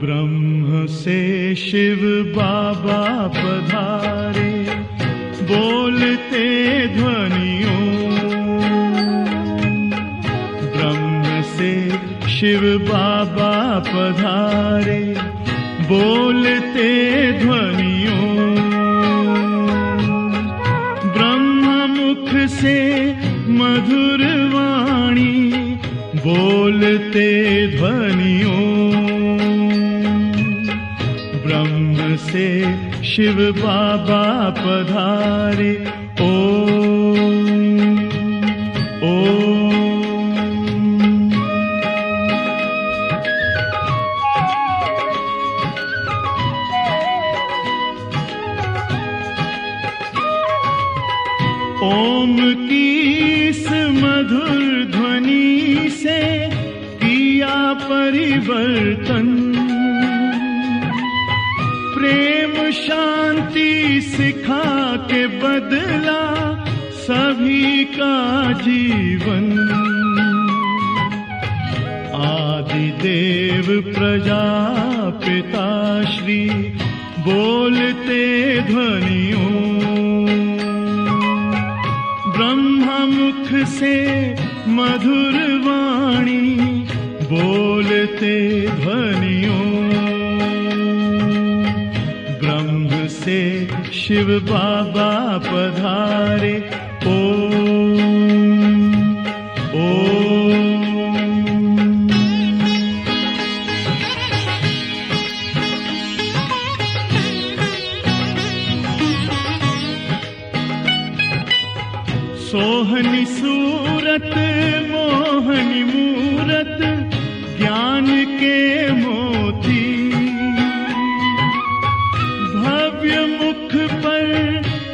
ब्रह्म से शिव बाबा पधारे, बोलते ध्वनियों। ब्रह्म से शिव बाबा पधारे, बोलते ध्वनियों। ब्रह्म मुख से मधुर वाणी, बोलते ध्वनियों। ब्रह्म से शिव बाबा पधारे, ओम ओम। ओम की इस मधुर ध्वनि से किया परिवर्तन, प्रेम शांति सिखा के बदला सभी का जीवन। आदिदेव प्रजापिता श्री बोलते ध्वनियों। ब्रह्मा मुख से मधुर वाणी, बोलते ध्वनियों। ब्रह्म से शिव बाबा पधारे, ओम ओम। सोहनी सूरत मोहनी मूरत, ज्ञान के मोती। भव्य मुख पर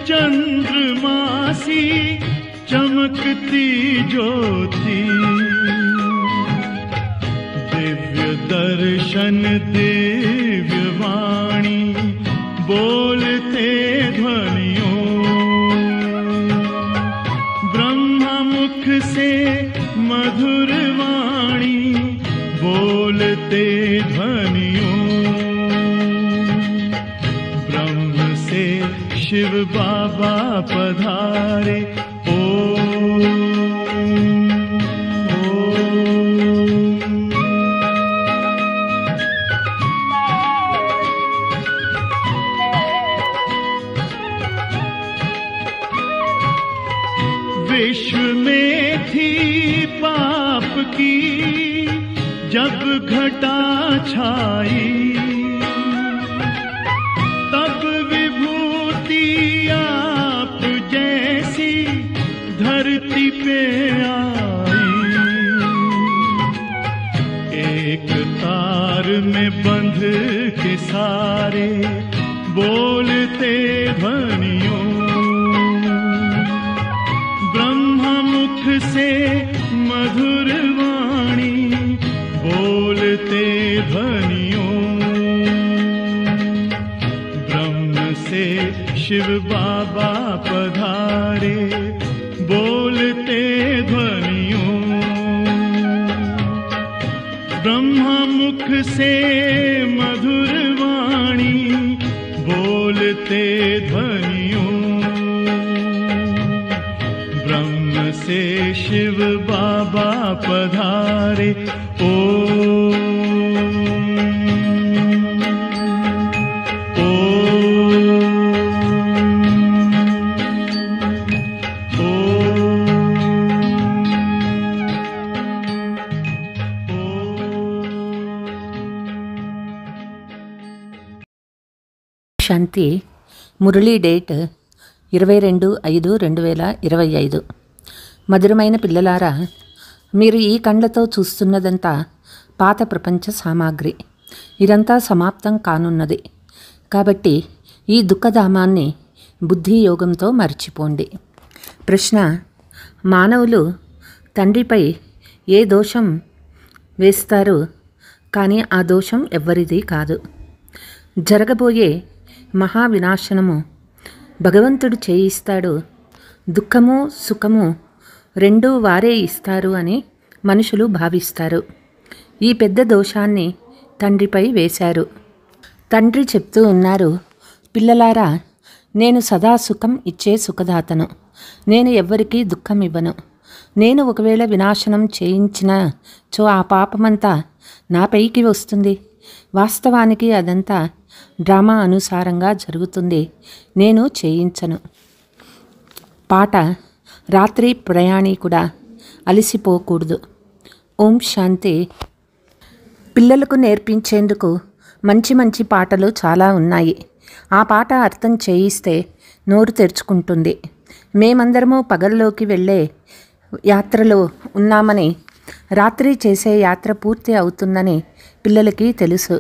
चंद्रमासी, चमकती ज्योति। दिव्य दर्शन दिव्य वाणी, बोलते ध्वनियों। ब्रह्मा मुख से मधुर वाणी, बोलते ध्वनियों। ब्रह्म से शिव बाबा पधारे, ओम ओम। विश्व में थी पाप की जब घटा छाई, तब विभूति आप जैसी धरती पे आई। एक तार में बंध के सारे, बोलते ध्वनियों। ब्रह्मा मुख से मधुर वाणी, बोलते ध्वनियों। ब्रह्म से शिव बाबा पधारे, बोलते ध्वनियों। ब्रह्मा मुख से मधुर वाणी, बोलते ध्वनियों। ब्रह्म से शिव बाबा पधारे, ओम శాంతి. మురళీ డేట్ 22/5/2025. మధురమైన పిల్లలారా, మీరు ఈ కండ్లతో చూస్తున్నదంతా పాత ప్రపంచ సామాగ్రి. ఇదంతా సమాప్తం కానున్నది. కాబట్టి ఈ దుఃఖధామాన్ని బుద్ధి యోగంతో మర్చిపోండి. ప్రశ్న: మానవులు తండ్రిపై ఏ దోషం వేస్తారు, కానీ ఆ దోషం ఎవ్వరిది కాదు. జరగబోయే మహావినాశనము భగవంతుడు చేయిస్తాడు. దుఃఖము సుఖము రెండూ వారే ఇస్తారు అని మనుషులు భావిస్తారు. ఈ పెద్ద దోషాన్ని తండ్రిపై వేశారు. తండ్రి చెప్తూ ఉన్నారు, పిల్లలారా, నేను సదా సుఖం ఇచ్చే సుఖదాతను. నేను ఎవ్వరికీ దుఃఖం ఇవ్వను. నేను ఒకవేళ వినాశనం చేయించినచో ఆ పాపమంతా నాపైకి వస్తుంది. వాస్తవానికి అదంతా డ్రామా అనుసారంగా జరుగుతుంది. నేను చేయించను. పాట రాత్రి ప్రయాణికుడా అలసిపోకూడదు. ఓం శాంతి. పిల్లలకు నేర్పించేందుకు మంచి మంచి పాటలు చాలా ఉన్నాయి. ఆ పాట అర్థం చేయిస్తే నోరు తెరుచుకుంటుంది. మేమందరము పగల్లోకి వెళ్ళే యాత్రలో ఉన్నామని, రాత్రి చేసే యాత్ర పూర్తి అవుతుందని పిల్లలకి తెలుసు.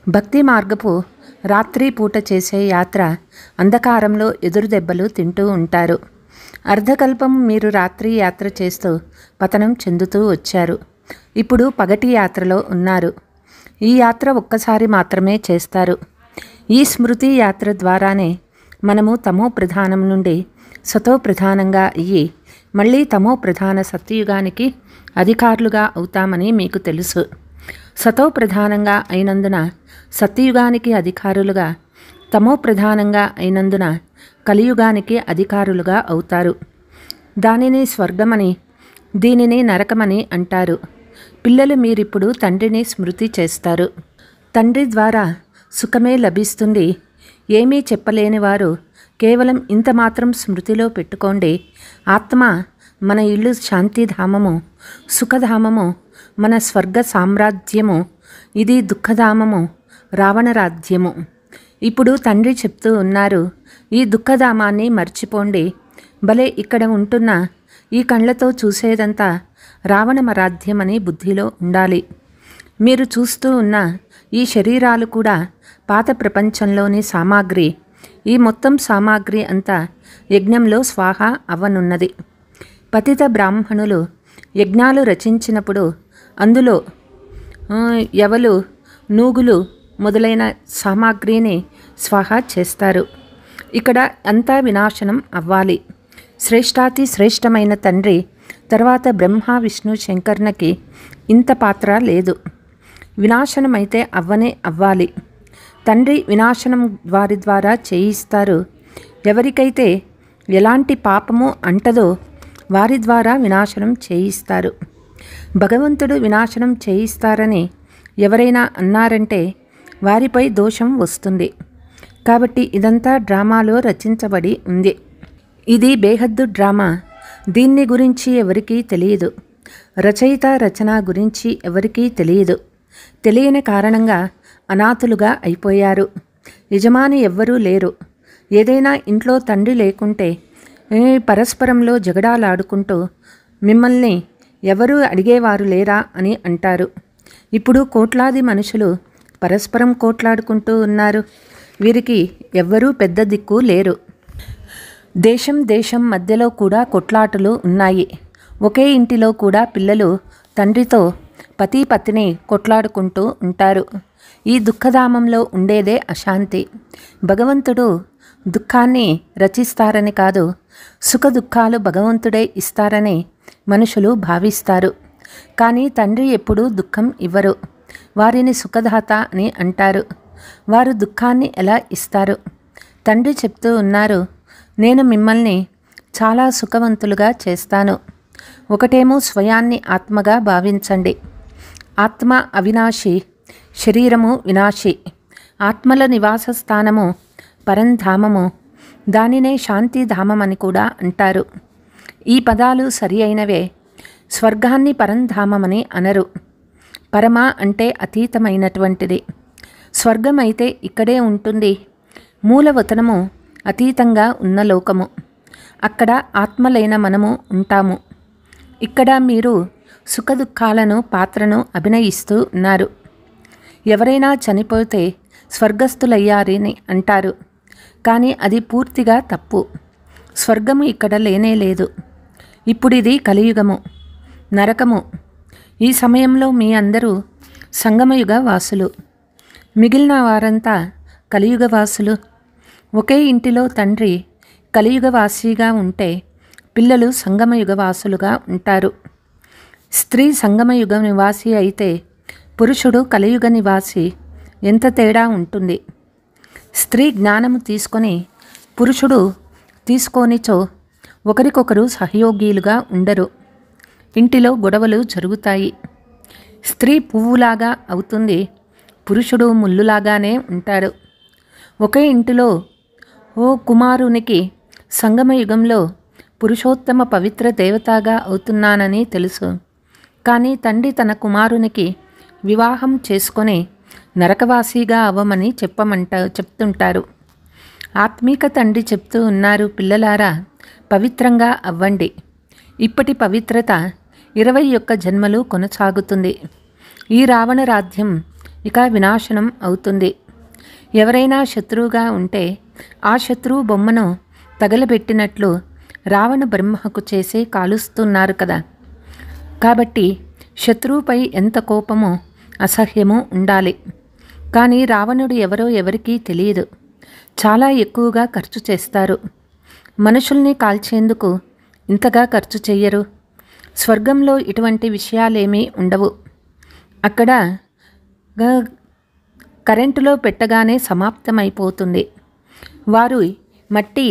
భక్తి మార్గపు రాత్రి పూట చేసే యాత్ర అంధకారంలో ఎదురు దెబ్బలు తింటూ ఉంటారు. అర్ధకల్పం మీరు రాత్రి యాత్ర చేస్తూ పతనం చెందుతూ వచ్చారు. ఇప్పుడు పగటి యాత్రలో ఉన్నారు. ఈ యాత్ర ఒక్కసారి మాత్రమే చేస్తారు. ఈ స్మృతి యాత్ర ద్వారానే మనము తమో ప్రధానం నుండి సతో ప్రధానంగా అయ్యి మళ్ళీ తమో ప్రధాన సత్యయుగానికి అధికారులుగా అవుతామని మీకు తెలుసు. సతో ప్రధానంగా అయినందున సత్యయుగానికి అధికారులుగా, తమో ప్రధానంగా అయినందున కలియుగానికి అధికారులుగా అవుతారు. దానిని స్వర్గమని, దీనిని నరకమని అంటారు. పిల్లలు మీరిప్పుడు తండ్రిని స్మృతి చేస్తారు. తండ్రి ద్వారా సుఖమే లభిస్తుంది. ఏమీ చెప్పలేని వారు కేవలం ఇంత మాత్రం స్మృతిలో పెట్టుకోండి. ఆత్మ మన ఇల్లు శాంతిధామము, సుఖధామము, మన స్వర్గ సామ్రాజ్యము. ఇది దుఃఖధామము, రావణ రాజ్యము. ఇప్పుడు తండ్రి చెప్తూ ఉన్నారు, ఈ దుఃఖధామాన్ని మర్చిపోండి. భలే ఇక్కడ ఉంటున్న ఈ కళ్ళతో చూసేదంతా రావణ రాజ్యమని బుద్ధిలో ఉండాలి. మీరు చూస్తూ ఉన్న ఈ శరీరాలు కూడా పాత ప్రపంచంలోని సామాగ్రి. ఈ మొత్తం సామాగ్రి అంతా యజ్ఞంలో స్వాహ అవ్వనున్నది. పతిత బ్రాహ్మణులు యజ్ఞాలు రచించినప్పుడు అందులో యవలు, నూగులు మొదలైన సామాగ్రిని స్వాహ చేస్తారు. ఇక్కడ అంతా వినాశనం అవ్వాలి. శ్రేష్టాతి శ్రేష్టమైన తండ్రి తర్వాత బ్రహ్మ విష్ణు శంకర్నకి ఇంత పాత్ర లేదు. వినాశనమైతే అవ్వనే అవ్వాలి. తండ్రి వినాశనం వారి ద్వారా చేయిస్తారు. ఎవరికైతే ఎలాంటి పాపము అంటదో వారి ద్వారా వినాశనం చేయిస్తారు. భగవంతుడు వినాశనం చేయిస్తారని ఎవరైనా అన్నారంటే వారిపై దోషం వస్తుంది. కాబట్టి ఇదంతా డ్రామాలో రచించబడి ఉంది. ఇది బేహద్దు డ్రామా. దీన్ని గురించి ఎవరికీ తెలియదు. రచయిత రచన గురించి ఎవరికీ తెలియదు. తెలియని కారణంగా అనాథులుగా అయిపోయారు. యజమాని ఎవ్వరూ లేరు. ఏదైనా ఇంట్లో తండ్రి లేకుంటే పరస్పరంలో జగడాలాడుకుంటూ మిమ్మల్ని ఎవరూ అడిగేవారు లేరా అని అంటారు. ఇప్పుడు కోట్లాది మనుషులు పరస్పరం కోట్లాడుకుంటూ ఉన్నారు. వీరికి ఎవ్వరూ పెద్ద దిక్కు లేరు. దేశం దేశం మధ్యలో కూడా కొట్లాటలు ఉన్నాయి. ఒకే ఇంటిలో కూడా పిల్లలు తండ్రితో పతి పత్ని కొట్లాడుకుంటూ ఉంటారు. ఈ దుఃఖధామంలో ఉండేదే అశాంతి. భగవంతుడు దుఃఖాన్ని రచిస్తారని కాదు, సుఖ దుఃఖాలు భగవంతుడే ఇస్తారని మనుషులు భావిస్తారు. కానీ తండ్రి ఎప్పుడూ దుఃఖం ఇవ్వరు. వారిని సుఖదాత అని అంటారు. వారు దుఃఖాన్ని ఎలా ఇస్తారు? తండ్రి చెప్తూ ఉన్నారు, నేను మిమ్మల్ని చాలా సుఖవంతులుగా చేస్తాను. ఒకటేమో స్వయాన్ని ఆత్మగా భావించండి. ఆత్మ అవినాశి, శరీరము వినాశి. ఆత్మల నివాస స్థానము పరంధామము. దానినే శాంతిధామమని కూడా అంటారు. ఈ పదాలు సరి అయినవే. స్వర్గాన్ని పరంధామమని అనరు. పరమ అంటే అతీతమైనటువంటిది. స్వర్గం అయితే ఇక్కడే ఉంటుంది. మూలవతనము అతీతంగా ఉన్న లోకము. అక్కడ ఆత్మలైన మనము ఉంటాము. ఇక్కడ మీరు సుఖదుఖాలను పాత్రను అభినయిస్తూ ఉన్నారు. ఎవరైనా చనిపోతే స్వర్గస్థులయ్యారని అంటారు. కానీ అది పూర్తిగా తప్పు. స్వర్గము ఇక్కడ లేనే లేదు. ఇప్పుడిది కలియుగము, నరకము. ఈ సమయంలో మీ అందరూ సంగమయుగ వాసులు, మిగిలిన వారంతా కలియుగ వాసులు. ఒకే ఇంటిలో తండ్రి కలియుగ వాసిగా ఉంటే పిల్లలు సంగమయుగ వాసులుగా ఉంటారు. స్త్రీ సంగమయుగ నివాసి అయితే పురుషుడు కలియుగ నివాసి. ఎంత తేడా ఉంటుంది! స్త్రీ జ్ఞానము తీసుకొని పురుషుడు తీసుకోనిచో ఒకరికొకరు సహయోగీలుగా ఉండరు. ఇంటిలో గొడవలు జరుగుతాయి. స్త్రీ పువ్వులాగా అవుతుంది, పురుషుడు ముల్లులాగానే ఉంటాడు. ఒకే ఇంటిలో ఓ కుమారునికి సంగమయుగంలో పురుషోత్తమ పవిత్ర దేవతగా అవుతున్నానని తెలుసు. కానీ తండ్రి తన కుమారునికి వివాహం చేసుకొని నరకవాసిగా అవ్వమని చెప్తుంటారు. ఆత్మీక తండ్రి చెప్తూ ఉన్నారు, పిల్లలారా పవిత్రంగా అవ్వండి. ఇప్పటి పవిత్రత 21 జన్మలు కొనసాగుతుంది. ఈ రావణ రాజ్యం ఇక వినాశనం అవుతుంది. ఎవరైనా శత్రువుగా ఉంటే ఆ శత్రువు బొమ్మను తగలబెట్టినట్లు రావణ బ్రహ్మకు చేసి కాలుస్తున్నారు కదా. కాబట్టి శత్రువుపై ఎంత కోపమో అసహ్యమో ఉండాలి. కానీ రావణుడు ఎవరో ఎవరికీ తెలియదు. చాలా ఎక్కువగా ఖర్చు చేస్తారు. మనుషుల్ని కాల్చేందుకు ఇంతగా ఖర్చు చెయ్యరు. స్వర్గంలో ఇటువంటి విషయాలేమీ ఉండవు. అక్కడ కరెంటులో పెట్టగానే సమాప్తమైపోతుంది. వారు మట్టి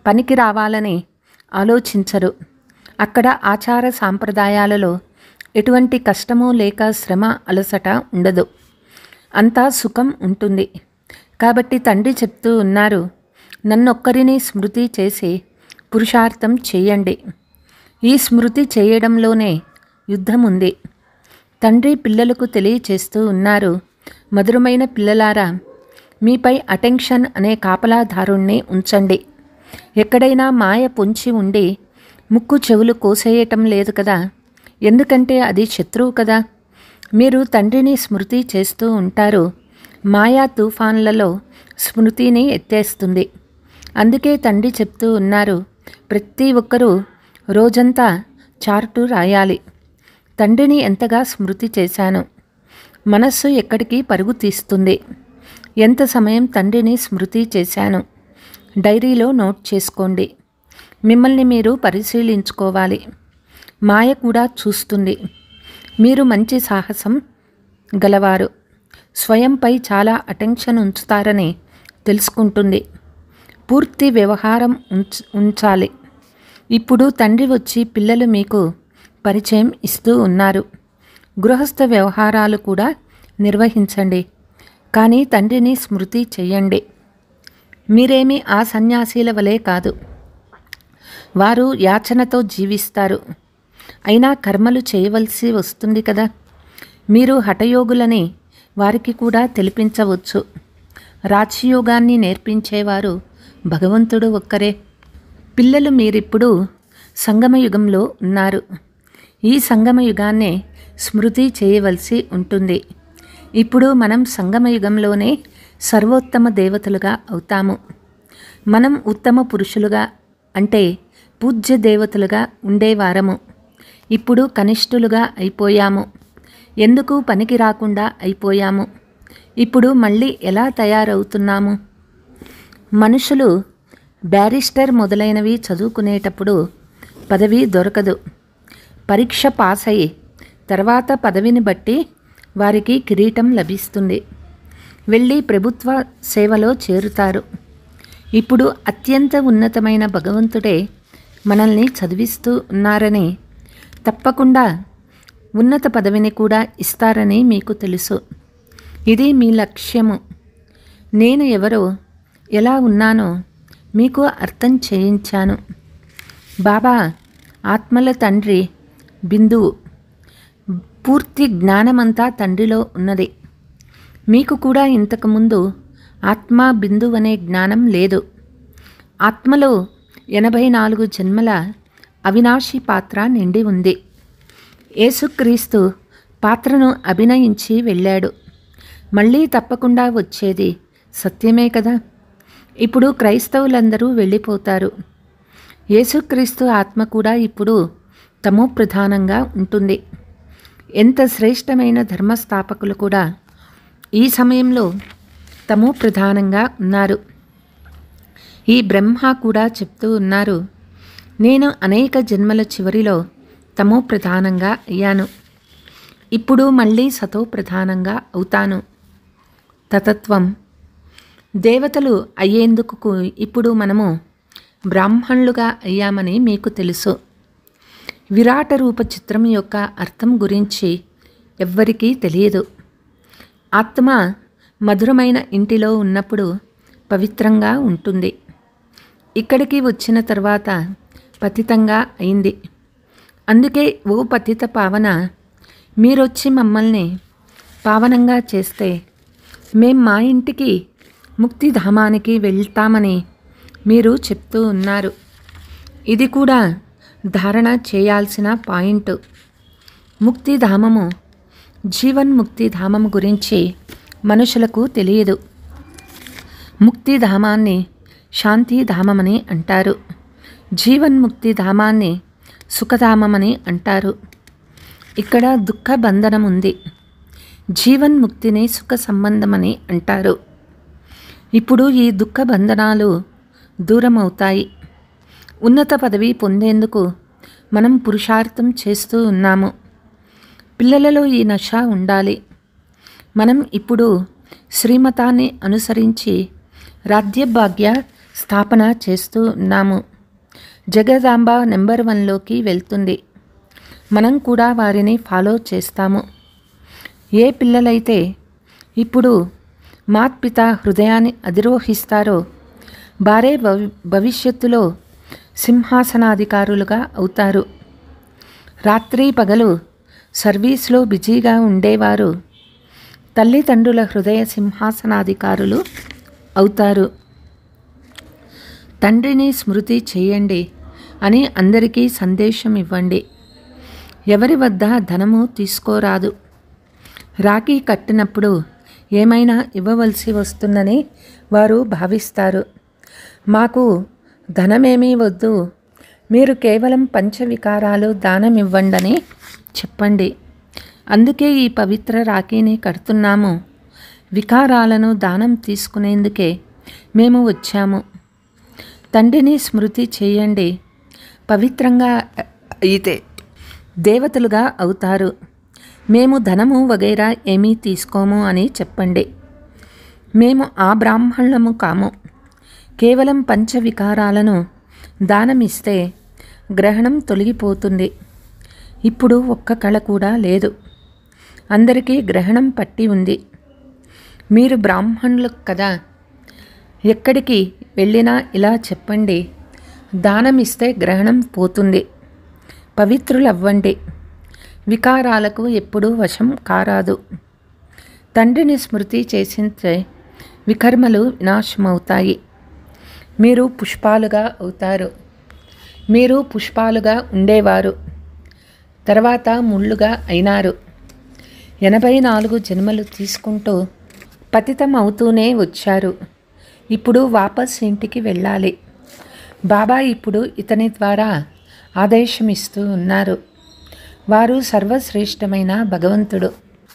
పనికి రావాలని ఆలోచించరు. అక్కడ ఆచార సాంప్రదాయాలలో ఎటువంటి కష్టము లేక శ్రమ అలసట ఉండదు. అంతా సుఖం ఉంటుంది. కాబట్టి తండ్రి చెప్తూ ఉన్నారు, నన్నొక్కరిని స్మృతి చేసి పురుషార్థం చేయండి. ఈ స్మృతి చేయడంలోనే యుద్ధం ఉంది. తండ్రి పిల్లలకు తెలియచేస్తూ ఉన్నారు, మధురమైన పిల్లలారా, మీపై అటెన్షన్ అనే కాపలాదారుణ్ణి ఉంచండి. ఎక్కడైనా మాయ పొంచి ఉండి ముక్కు చెవులు కోసేయటం లేదు కదా. ఎందుకంటే అది శత్రువు కదా. మీరు తండ్రిని స్మృతి చేస్తూ ఉంటారు. మాయా తుఫాన్లలో స్మృతిని ఎత్తేస్తుంది. అందుకే తండ్రి చెప్తూ ఉన్నారు, ప్రతి ఒక్కరూ రోజంతా చార్టు రాయాలి. తండ్రిని ఎంతగా స్మృతి చేశాను. మనస్సు ఎక్కడికి పరుగు తీస్తుంది. ఎంత సమయం తండ్రిని స్మృతి చేశాను. డైరీలో నోట్ చేసుకోండి. మిమ్మల్ని మీరు పరిశీలించుకోవాలి. మాయ కూడా చూస్తుంది. మీరు మంచి సాహసం గలవారు, స్వయంపై చాలా అటెన్షన్ ఉంచుతారని తెలుసుకుంటుంది. పూర్తి వ్యవహారం ఉంచాలి. ఇప్పుడు తండ్రి వచ్చి పిల్లలు మీకు పరిచయం ఇస్తూ ఉన్నారు. గృహస్థ వ్యవహారాలు కూడా నిర్వహించండి. కానీ తండ్రిని స్మృతి చెయ్యండి. మీరేమీ ఆ సన్యాసీల వలె కాదు. వారు యాచనతో జీవిస్తారు. అయినా కర్మలు చేయవలసి వస్తుంది కదా. మీరు హఠయోగులని వారికి కూడా తెలిపించవచ్చు. రాజయోగాన్ని నేర్పించేవారు భగవంతుడు ఒక్కరే. పిల్లలు మీరిప్పుడు సంగమయుగంలో ఉన్నారు. ఈ సంగమయుగాన్నే స్మృతి చేయవలసి ఉంటుంది. ఇప్పుడు మనం సంగమయుగంలోనే సర్వోత్తమ దేవతలుగా అవుతాము. మనం ఉత్తమ పురుషులుగా అంటే పూజ్య దేవతలుగా ఉండేవారము. ఇప్పుడు కనిష్ఠులుగా అయిపోయాము. ఎందుకు పనికి రాకుండా అయిపోయాము. ఇప్పుడు మళ్ళీ ఎలా తయారవుతున్నాము? మనుషులు బ్యారిస్టర్ మొదలైనవి చదువుకునేటప్పుడు పదవి దొరకదు. పరీక్ష పాస్ అయ్యి తర్వాత పదవిని బట్టి వారికి కిరీటం లభిస్తుంది. వెళ్ళి ప్రభుత్వ సేవలో చేరుతారు. ఇప్పుడు అత్యంత ఉన్నతమైన భగవంతుడే మనల్ని చదివిస్తూ ఉన్నారని, తప్పకుండా ఉన్నత పదవిని కూడా ఇస్తారని మీకు తెలుసు. ఇది మీ లక్ష్యము. నేను ఎవరో, ఎలా ఉన్నానో మీకు అర్థం చేయించాను. బాబా ఆత్మల తండ్రి బిందువు. పూర్తి జ్ఞానమంతా తండ్రిలో ఉన్నది. మీకు కూడా ఇంతకుముందు ఆత్మ బిందువు అనే జ్ఞానం లేదు. ఆత్మలో 84 జన్మల అవినాశి పాత్ర నిండి ఉంది. యేసుక్రీస్తు పాత్రను అభినయించి వెళ్ళాడు. మళ్ళీ తప్పకుండా వచ్చేది సత్యమే కదా. ఇప్పుడు క్రైస్తవులందరూ వెళ్ళిపోతారు. యేసుక్రీస్తు ఆత్మ కూడా ఇప్పుడు తమో ప్రధానంగా ఉంటుంది. ఎంత శ్రేష్టమైన ధర్మస్థాపకులు కూడా ఈ సమయంలో తమో ప్రధానంగా ఉన్నారు. ఈ బ్రహ్మ కూడా చెప్తూ ఉన్నారు, నేను అనేక జన్మల చివరిలో తమో ప్రధానంగా అయ్యాను, ఇప్పుడు మళ్ళీ సతో ప్రధానంగా అవుతాను. తతత్వం. దేవతలు అయ్యేందుకు ఇప్పుడు మనము బ్రాహ్మణులుగా అయ్యామని మీకు తెలుసు. విరాట రూప చిత్రం యొక్క అర్థం గురించి ఎవ్వరికీ తెలియదు. ఆత్మ మధురమైన ఇంటిలో ఉన్నప్పుడు పవిత్రంగా ఉంటుంది. ఇక్కడికి వచ్చిన తర్వాత పతితంగా అయింది. అందుకే ఓ పతిత పావన, మీరొచ్చి మమ్మల్ని పావనంగా చేస్తే మేం మా ఇంటికి ముక్తిధామానికి వెళ్తామని మీరు చెప్తూ ఉన్నారు. ఇది కూడా ధారణ చేయాల్సిన పాయింట్. ముక్తిధామము, జీవన్ముక్తిధామము గురించి మనుషులకు తెలియదు. ముక్తిధామాన్ని శాంతిధామమని అంటారు, జీవన్ముక్తిధామాన్ని సుఖధామమని అంటారు. ఇక్కడ దుఃఖ బంధనం ఉంది. జీవన్ముక్తిని సుఖ సంబంధమని అంటారు. ఇప్పుడు ఈ దుఃఖ బంధనాలు దూరమవుతాయి. ఉన్నత పదవి పొందేందుకు మనం పురుషార్థం చేస్తూ ఉన్నాము. పిల్లలలో ఈ నశ ఉండాలి. మనం ఇప్పుడు శ్రీమతాన్ని అనుసరించి రాజ్యభాగ్య స్థాపన చేస్తూ ఉన్నాము. జగదాంబ నెంబర్ 1లోకి వెళ్తుంది. మనం కూడా వారిని ఫాలో చేస్తాము. ఏ పిల్లలైతే ఇప్పుడు మాత్పిత హృదయాన్ని అధిరోహిస్తారో వారే భవిష్యత్తులో సింహాసనాధికారులుగా అవుతారు. రాత్రి పగలు సర్వీస్లో బిజీగా ఉండేవారు తల్లిదండ్రుల హృదయ సింహాసనాధికారులు అవుతారు. తండ్రిని స్మృతి చేయండి అని అందరికీ సందేశం ఇవ్వండి. ఎవరి వద్ద ధనము తీసుకోరాదు. రాఖీ కట్టినప్పుడు ఏమైనా ఇవ్వవలసి వస్తుందని వారు భావిస్తారు. మాకు ధనమేమీ వద్దు, మీరు కేవలం పంచవికారాలు దానం ఇవ్వండని చెప్పండి. అందుకే ఈ పవిత్ర రాఖీని కడుతున్నాము. వికారాలను దానం తీసుకునేందుకే మేము వచ్చాము. తండ్రిని స్మృతి చేయండి. పవిత్రంగా అయితే దేవతలుగా అవుతారు. మేము ధనము వగైరా ఏమీ తీసుకోము అని చెప్పండి. మేము ఆ బ్రాహ్మణులము కాము. కేవలం పంచవికారాలను దానమిస్తే గ్రహణం తొలగిపోతుంది. ఇప్పుడు ఒక్క కళ కూడా లేదు. అందరికీ గ్రహణం పట్టి ఉంది. మీరు బ్రాహ్మణులు కదా, ఎక్కడికి వెళ్ళినా ఇలా చెప్పండి, దానమిస్తే గ్రహణం పోతుంది. పవిత్రులవ్వండి. వికారాలకు ఎప్పుడూ వశం కారాదు. తండ్రిని స్మృతి చేసించే వికర్మలు వినాశమవుతాయి. మీరు పుష్పాలుగా అవుతారు. మీరు పుష్పాలుగా ఉండేవారు, తర్వాత ముళ్ళుగా అయినారు. 84 జన్మలు తీసుకుంటూ పతితం అవుతూనే వచ్చారు. ఇప్పుడు వాపస్ ఇంటికి వెళ్ళాలి. బాబా ఇప్పుడు ఇతని ద్వారా ఆదేశమిస్తూ ఉన్నారు. వారు సర్వశ్రేష్టమైన భగవంతుడు.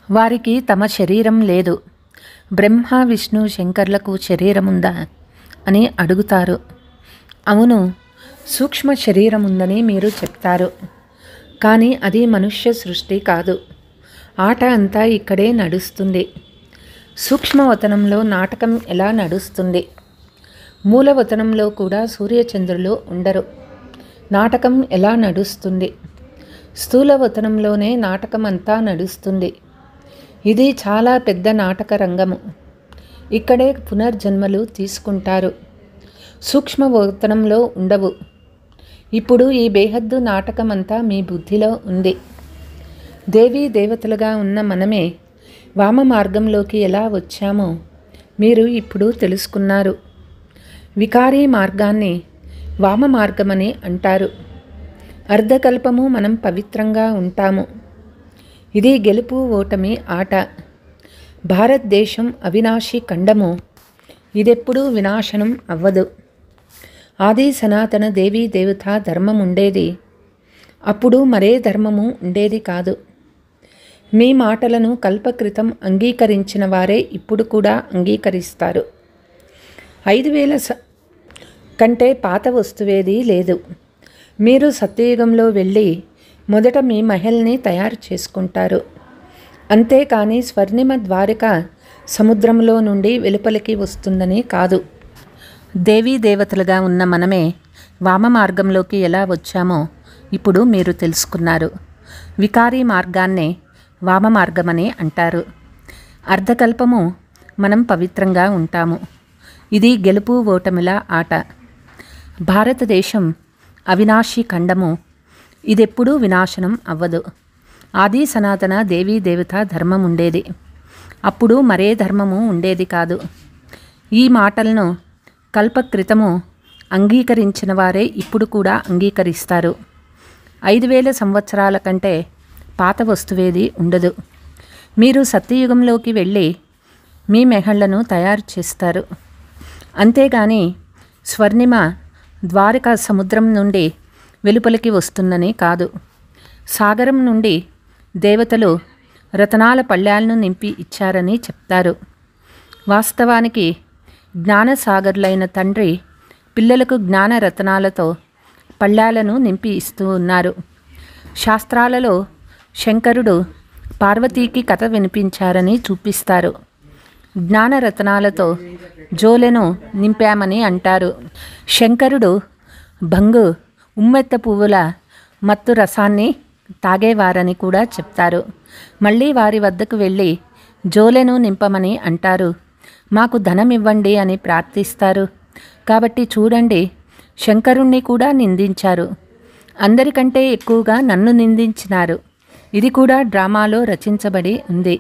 వారికి తమ శరీరం లేదు. బ్రహ్మ విష్ణు శంకర్లకు శరీరముందా అని అడుగుతారు. అవును, సూక్ష్మ శరీరం ఉందని మీరు చెప్తారు. కానీ అది మనుష్య సృష్టి కాదు. ఆట అంతా ఇక్కడే నడుస్తుంది. సూక్ష్మవతనంలో నాటకం ఎలా నడుస్తుంది? మూలవతనంలో కూడా సూర్యచంద్రులు ఉండరు. నాటకం ఎలా నడుస్తుంది? స్థూలవతనంలోనే నాటకం అంతా నడుస్తుంది. ఇది చాలా పెద్ద నాటక రంగము. ఇక్కడే పునర్జన్మలు తీసుకుంటారు. సూక్ష్మవతనంలో ఉండవు. ఇప్పుడు ఈ బేహద్దు నాటకమంతా మీ బుద్ధిలో ఉంది. దేవీ దేవతలుగా ఉన్న మనమే వామ మార్గంలోకి ఎలా వచ్చామో మీరు ఇప్పుడు తెలుసుకున్నారు. వికారీ మార్గాన్ని వామ మార్గమని అంటారు. అర్ధకల్పము మనం పవిత్రంగా ఉంటాము. ఇది గెలుపు ఓటమి ఆట. భారతదేశం అవినాశి ఖండము. ఇదెప్పుడూ వినాశనం అవ్వదు. ఆది సనాతన దేవీ దేవతా ధర్మం ఉండేది. అప్పుడు మరే ధర్మము ఉండేది కాదు. మీ మాటలను కల్పకృతం అంగీకరించిన వారే ఇప్పుడు కూడా అంగీకరిస్తారు. 5000 కంటే పాత వస్తువేదీ లేదు. మీరు సత్యయుగంలో వెళ్ళి మొదట మీ మహల్ని తయారు చేసుకుంటారు. అంతేకాని స్వర్ణిమ ద్వారక సముద్రంలో నుండి వెలుపలికి వస్తుందని కాదు. దేవీ దేవతలుగా ఉన్న మనమే వామ మార్గంలోకి ఎలా వచ్చామో ఇప్పుడు మీరు తెలుసుకున్నారు. వికారీ మార్గాన్నే వామ మార్గమని అంటారు. అర్ధకల్పము మనం పవిత్రంగా ఉంటాము. ఇది గెలుపు ఓటమిల ఆట. భారతదేశం అవినాశి ఖండము. ఇదెప్పుడూ వినాశనం అవ్వదు. ఆది సనాతన దేవీ దేవత ధర్మం ఉండేది. అప్పుడు మరే ధర్మము ఉండేది కాదు. ఈ మాటలను కల్పకృతము అంగీకరించిన వారే ఇప్పుడు కూడా అంగీకరిస్తారు. 5000 సంవత్సరాల కంటే పాత వస్తువేది ఉండదు. మీరు సత్యయుగంలోకి వెళ్ళి మీ మెహళ్లను తయారు చేస్తారు. అంతేగాని స్వర్ణిమ ద్వారకా సముద్రం నుండి వెలుపలికి వస్తుందని కాదు. సాగరం నుండి దేవతలు రతనాల పళ్ళ్యాలను నింపి ఇచ్చారని చెప్తారు. వాస్తవానికి జ్ఞానసాగర్లైన తండ్రి పిల్లలకు జ్ఞాన రతనాలతో పళ్ళ్యాలను నింపి ఇస్తూ ఉన్నారు. శాస్త్రాలలో శంకరుడు పార్వతీకి కథ వినిపించారని చూపిస్తారు. జ్ఞానరతనాలతో జోలెను నింపామని అంటారు. శంకరుడు భంగు ఉమ్మెత్త పువ్వుల మత్తు రసాన్ని తాగేవారని కూడా చెప్తారు. మళ్ళీ వారి వద్దకు వెళ్ళి జోలెను నింపమని అంటారు. మాకు ధనం ఇవ్వండి అని ప్రార్థిస్తారు. కాబట్టి చూడండి, శంకరుణ్ణి కూడా నిందించారు. అందరికంటే ఎక్కువగా నన్ను నిందించినారు. ఇది కూడా డ్రామాలో రచించబడి ఉంది.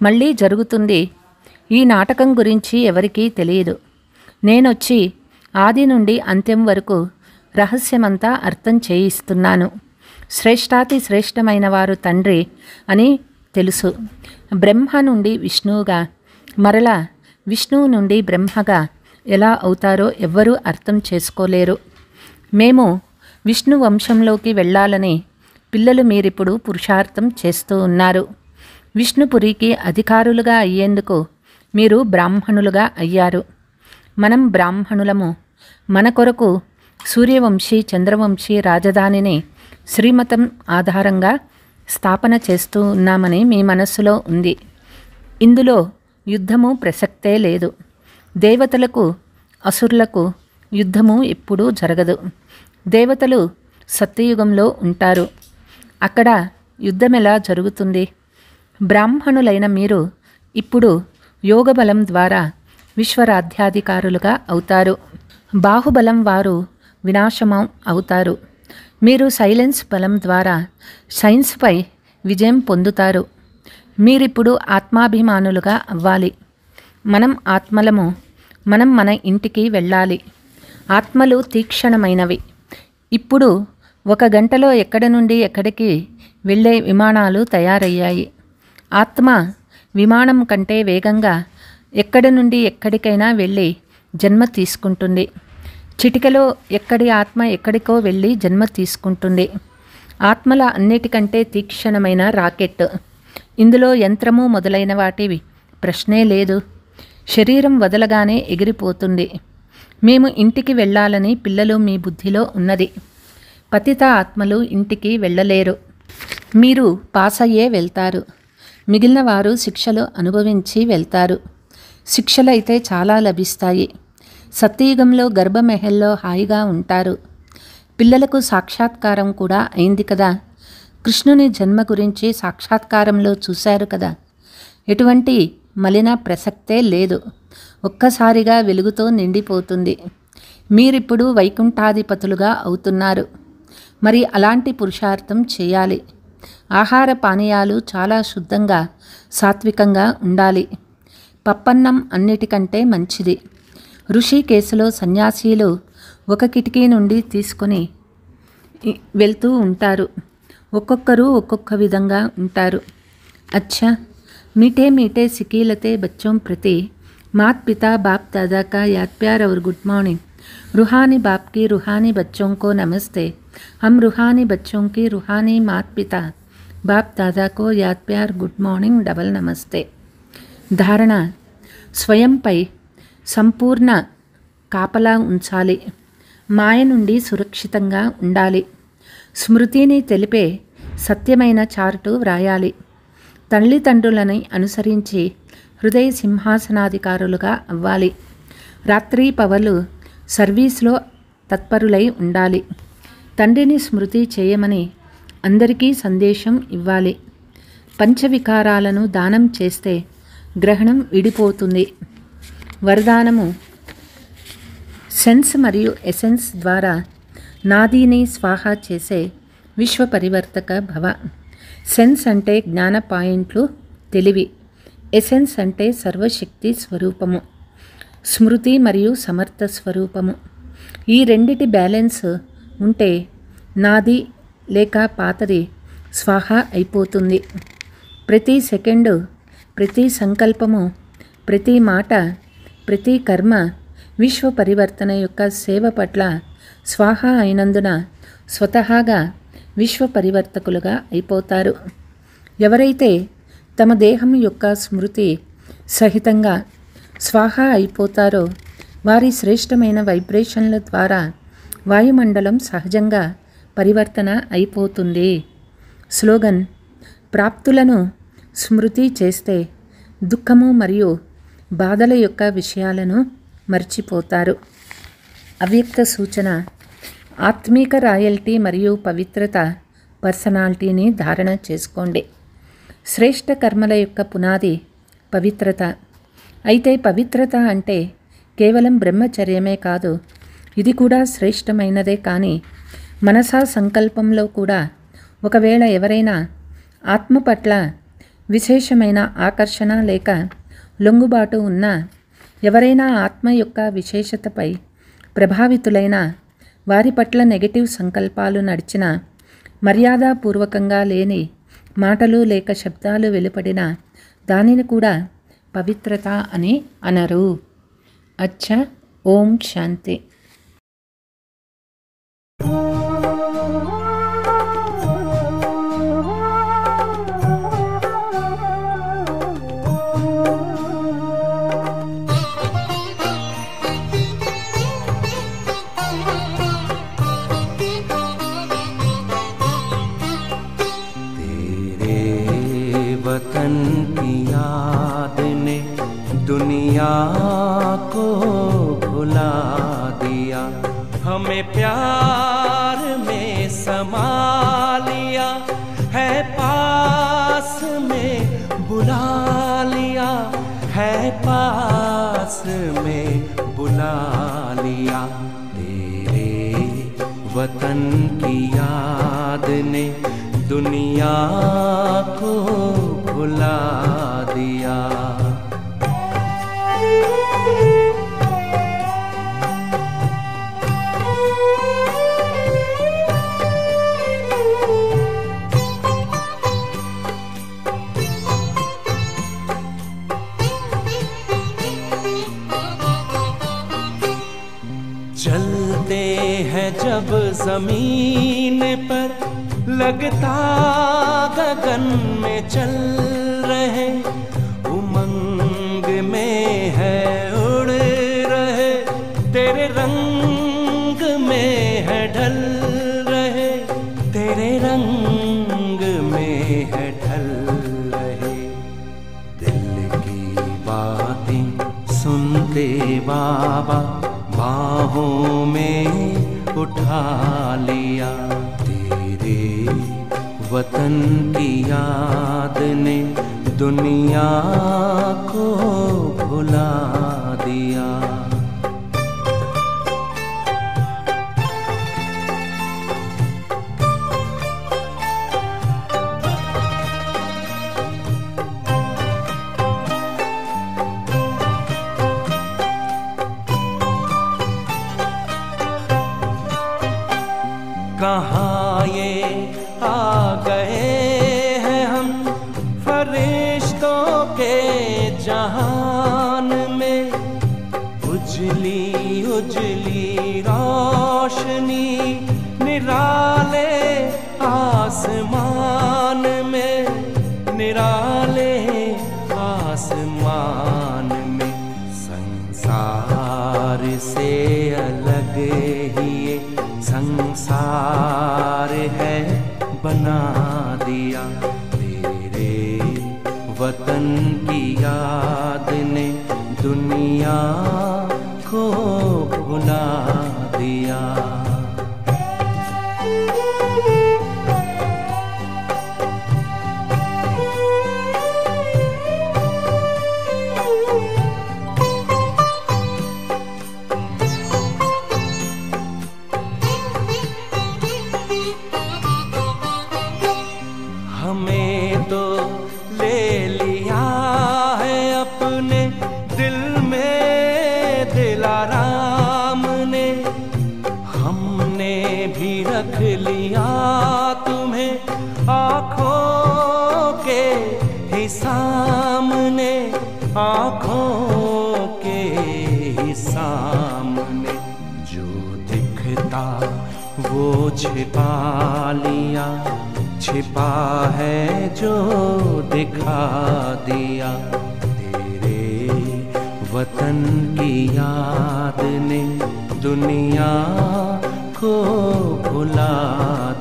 మళ్ళీ జరుగుతుంది. ఈ నాటకం గురించి ఎవరికీ తెలియదు. నేనొచ్చి ఆది నుండి అంత్యం వరకు రహస్యమంతా అర్థం చేయిస్తున్నాను. శ్రేష్టాతి శ్రేష్టమైన వారు తండ్రి అని తెలుసు. బ్రహ్మ నుండి విష్ణువుగా, మరలా విష్ణువు నుండి బ్రహ్మగా ఎలా అవుతారో ఎవ్వరూ అర్థం చేసుకోలేరు. మేము విష్ణు వంశంలోకి వెళ్ళాలని పిల్లలు మీరిప్పుడు పురుషార్థం చేస్తూ ఉన్నారు. విష్ణుపురికి అధికారులుగా అయ్యేందుకు మీరు బ్రాహ్మణులుగా అయ్యారు. మనం బ్రాహ్మణులము. మన కొరకు సూర్యవంశీ చంద్రవంశీ రాజధానిని శ్రీమతం ఆధారంగా స్థాపన చేస్తూ ఉన్నామని మీ మనస్సులో ఉంది. ఇందులో యుద్ధము ప్రసక్తే లేదు. దేవతలకు అసురులకు యుద్ధము ఎప్పుడూ జరగదు. దేవతలు సత్యయుగంలో ఉంటారు. అక్కడ యుద్ధం ఎలా జరుగుతుంది? బ్రాహ్మణులైన మీరు ఇప్పుడు యోగబలం ద్వారా విశ్వరాధ్యాధికారులుగా అవుతారు. బాహుబలం వారు వినాశమం అవుతారు. మీరు సైలెన్స్ బలం ద్వారా సైన్స్పై విజయం పొందుతారు. మీరిప్పుడు ఆత్మాభిమానులుగా అవ్వాలి. మనం ఆత్మలము. మనం మన ఇంటికి వెళ్ళాలి. ఆత్మలు తీక్షణమైనవి. ఇప్పుడు 1 గంటలో ఎక్కడి నుండి ఎక్కడికి వెళ్ళే విమానాలు తయారయ్యాయి. ఆత్మ విమానం కంటే వేగంగా ఎక్కడి నుండి ఎక్కడికైనా వెళ్ళి జన్మ తీసుకుంటుంది. చిటికలో ఎక్కడి ఆత్మ ఎక్కడికో వెళ్ళి జన్మ తీసుకుంటుంది. ఆత్మల అన్నిటికంటే తీక్షణమైన రాకెట్. ఇందులో యంత్రము మొదలైన వాటివి ప్రశ్నే లేదు. శరీరం వదలగానే ఎగిరిపోతుంది. మేము ఇంటికి వెళ్ళాలని పిల్లలు మీ బుద్ధిలో ఉన్నది. పతిత ఆత్మలు ఇంటికి వెళ్ళలేరు. మీరు పాస్ అయ్యే వెళ్తారు. మిగిలిన వారు శిక్షలు అనుభవించి వెళ్తారు. శిక్షలైతే చాలా లభిస్తాయి. సత్యయుగంలో గర్భమెహల్లో హాయిగా ఉంటారు. పిల్లలకు సాక్షాత్కారం కూడా అయింది కదా. కృష్ణుని జన్మ గురించి సాక్షాత్కారంలో చూశారు కదా. ఎటువంటి మలిన ప్రసక్తే లేదు. ఒక్కసారిగా వెలుగుతో నిండిపోతుంది. మీరిప్పుడు వైకుంఠాధిపతులుగా అవుతున్నారు. మరి అలాంటి పురుషార్థం చేయాలి. ఆహార పానీయాలు చాలా శుద్ధంగా సాత్వికంగా ఉండాలి. పప్పన్నం అన్నిటికంటే మంచిది. ఋషికేశులో సన్యాసీలు 1 కిటికీ నుండి తీసుకొని వెళ్తూ ఉంటారు. ఒక్కొక్కరు ఒక్కొక్క విధంగా ఉంటారు. అచ్చా, मीठे मीठे सिकीलते बच्चों प्रति मात पिता बाप दादा का याद प्यार और गुड मॉर्निंग. रूहानी बाप की रूहानी बच्चों को नमस्ते. हम रूहानी बच्चों की रूहानी मात पिता బాప్ దాదాకో యాద్ ప్యార్ గుడ్ మార్నింగ్ డబల్ నమస్తే. ధారణ: స్వయంపై సంపూర్ణ కాపలా ఉంచాలి. మాయ నుండి సురక్షితంగా ఉండాలి. స్మృతిని తెలిపే సత్యమైన చార్టు వ్రాయాలి. తల్లిదండ్రులని అనుసరించి హృదయ సింహాసనాధికారులుగా అవ్వాలి. రాత్రి పవలు సర్వీస్లో తత్పరులై ఉండాలి. తండ్రిని స్మృతి చేయమని అందరికీ సందేశం ఇవ్వాలి. పంచవికారాలను దానం చేస్తే గ్రహణం విడిపోతుంది. వరదానము: సెన్స్ మరియు ఎసెన్స్ ద్వారా నాదీని స్వాహా చేసే విశ్వ పరివర్తక భవ. సెన్స్ అంటే జ్ఞాన పాయింట్లు, తెలివి. ఎసెన్స్ అంటే సర్వశక్తి స్వరూపము, స్మృతి మరియు సమర్థ స్వరూపము. ఈ రెండిటి బ్యాలెన్స్ ఉంటే నాది లేక పాతది స్వాహా అయిపోతుంది. ప్రతి సెకండు, ప్రతి సంకల్పము, ప్రతి మాట, ప్రతి కర్మ విశ్వ పరివర్తన యొక్క సేవ పట్ల స్వాహా అయినందున స్వతహాగా విశ్వ పరివర్తకులుగా అయిపోతారు. ఎవరైతే తమ దేహం యొక్క స్మృతి సహితంగా స్వాహా అయిపోతారో వారి శ్రేష్టమైన వైబ్రేషన్ల ద్వారా వాయుమండలం సహజంగా పరివర్తన అయిపోతుంది. స్లోగన్: ప్రాప్తులను స్మృతి చేస్తే దుఃఖము మరియు బాధల యొక్క విషయాలను మర్చిపోతారు. అవ్యక్త సూచన: ఆత్మీక రాయల్టీ మరియు పవిత్రత పర్సనాలిటీని ధారణ చేసుకోండి. శ్రేష్ఠ కర్మల యొక్క పునాది పవిత్రత. అయితే పవిత్రత అంటే కేవలం బ్రహ్మచర్యమే కాదు, ఇది కూడా శ్రేష్టమైనదే. కానీ మనసా సంకల్పంలో కూడా ఒకవేళ ఎవరైనా ఆత్మ పట్ల విశేషమైన ఆకర్షణ లేక లొంగుబాటు ఉన్నా, ఎవరైనా ఆత్మ యొక్క విశేషతపై ప్రభావితులైన వారి పట్ల నెగటివ్ సంకల్పాలు నడిచిన, మర్యాదపూర్వకంగా లేని మాటలు లేక శబ్దాలు వెలువడిన దానిని కూడా పవిత్రత అని అనరు. అచ్చా. ఓం శాంతి. वतन की याद ने दुनिया को भुला दिया, हमें प्यार में समा लिया है, पास में बुला लिया है, पास में बुला लिया। तेरे वतन की याद ने दुनिया को भुला दिया। चलते हैं जब जमीन पर, लगता गगन में चल रहे, उमंग में है उड़ रहे, तेरे रंग में है ढल रहे, तेरे रंग में है ढल रहे। दिल की बातें सुनते बाबा बाहों में उठा लिया। तेरे वतन की याद ने दुनिया को भुला दिया। कहाँ ये आ गए हैं हम फरिश्तों के जहान में, उजली उजली रोशनी निराले आसमान में, निराले आसमान में। संसार से अलग ही ये संसार है बना दिया। तेरे वतन की याद ने दुनिया को भुला दिया। हमें तो ले लिया है अपने दिल में दिलाराम ने। हमने भी रख लिया तुम्हें आँखों के ही सामने, आँखों के ही सामने। जो दिखता वो छिपा लिया, छिपा है जो दिखा दिया। तेरे वतन की याद ने दुनिया को भुला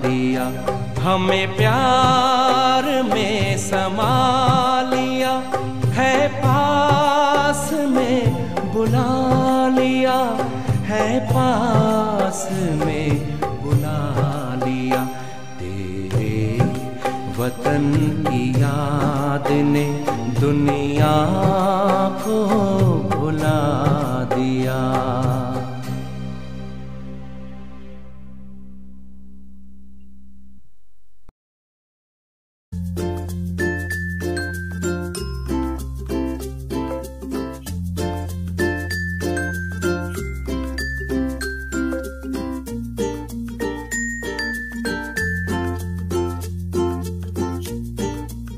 दिया। हमें प्यार में समा लिया है, पास में बुला लिया है, पास में बुला लिया। वतन की याद ने दुनिया को भुला